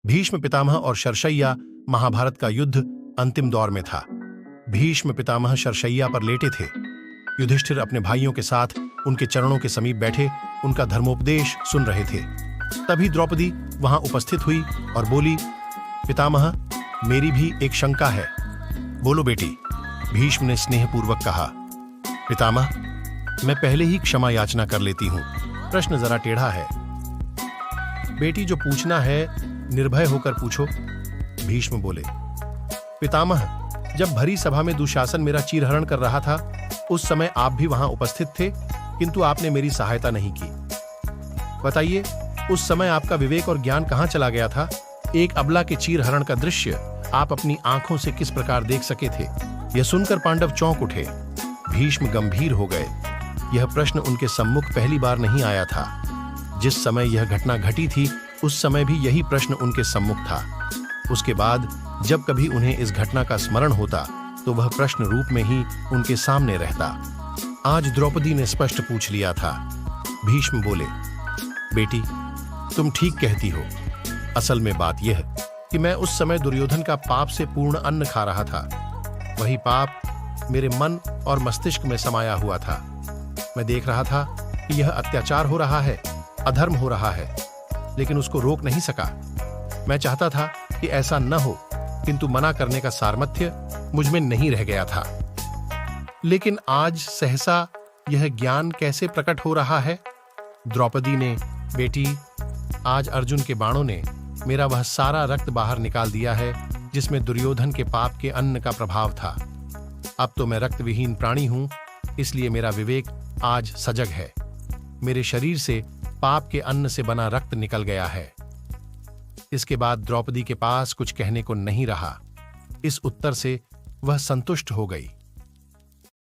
भीष्म पितामह और शरशय्या महाभारत का युद्ध अंतिम दौर में था। भीष्म पितामह शरशय्या पर लेटे थे। युधिष्ठिर अपने भाइयों के साथ उनके चरणों के समीप बैठे उनका धर्मोपदेश सुन रहे थे। तभी द्रौपदी वहां उपस्थित हुई और बोली, पितामह, मेरी भी एक शंका है। बोलो बेटी, भीष्म ने स्नेहपूर्वक कहा। पितामह, मैं पहले ही क्षमा याचना कर लेती हूं। प्रश्न जरा टेढ़ा है। बेटी, जो पूछना है निर्भय होकर पूछो, भीष्म बोले। पितामह, जब भरी सभा में दुशासन मेरा चीरहरण कर रहा था, उस समय आप भी वहां उपस्थित थे, किंतु आपने मेरी सहायता नहीं की। बताइए, उस समय आपका विवेक और ज्ञान कहां चला गया था? एक अबला के चीरहरण का दृश्य आप अपनी आंखों से किस प्रकार देख सके थे? यह सुनकर पांडव चौंक उठे। भीष्म गंभीर हो गए। यह प्रश्न उनके सम्मुख पहली बार नहीं आया था। जिस समय यह घटना घटी थी, उस समय भी यही प्रश्न उनके सम्मुख था। उसके बाद जब कभी उन्हें इस घटना का स्मरण होता, तो वह प्रश्न रूप में ही उनके सामने रहता। आज द्रौपदी ने स्पष्ट पूछ लिया था। भीष्म बोले, बेटी, तुम ठीक कहती हो। असल में बात यह कि मैं उस समय दुर्योधन का पाप से पूर्ण अन्न खा रहा था। वही पाप मेरे मन और मस्तिष्क में समाया हुआ था। मैं देख रहा था कि यह अत्याचार हो रहा है, अधर्म हो रहा है, लेकिन उसको रोक नहीं सका। मैं चाहता था कि ऐसा न हो, किंतु मना करने का सामर्थ्य मुझ में नहीं रह गया था। लेकिन आज सहसा यह ज्ञान कैसे प्रकट हो रहा है? द्रौपदी ने, बेटी, आज अर्जुन के बाणों ने मेरा वह सारा रक्त बाहर निकाल दिया है जिसमें दुर्योधन के पाप के अन्न का प्रभाव था। अब तो मैं रक्त विहीन प्राणी हूं, इसलिए मेरा विवेक आज सजग है। मेरे शरीर से पाप के अन्न से बना रक्त निकल गया है। इसके बाद द्रौपदी के पास कुछ कहने को नहीं रहा। इस उत्तर से वह संतुष्ट हो गई।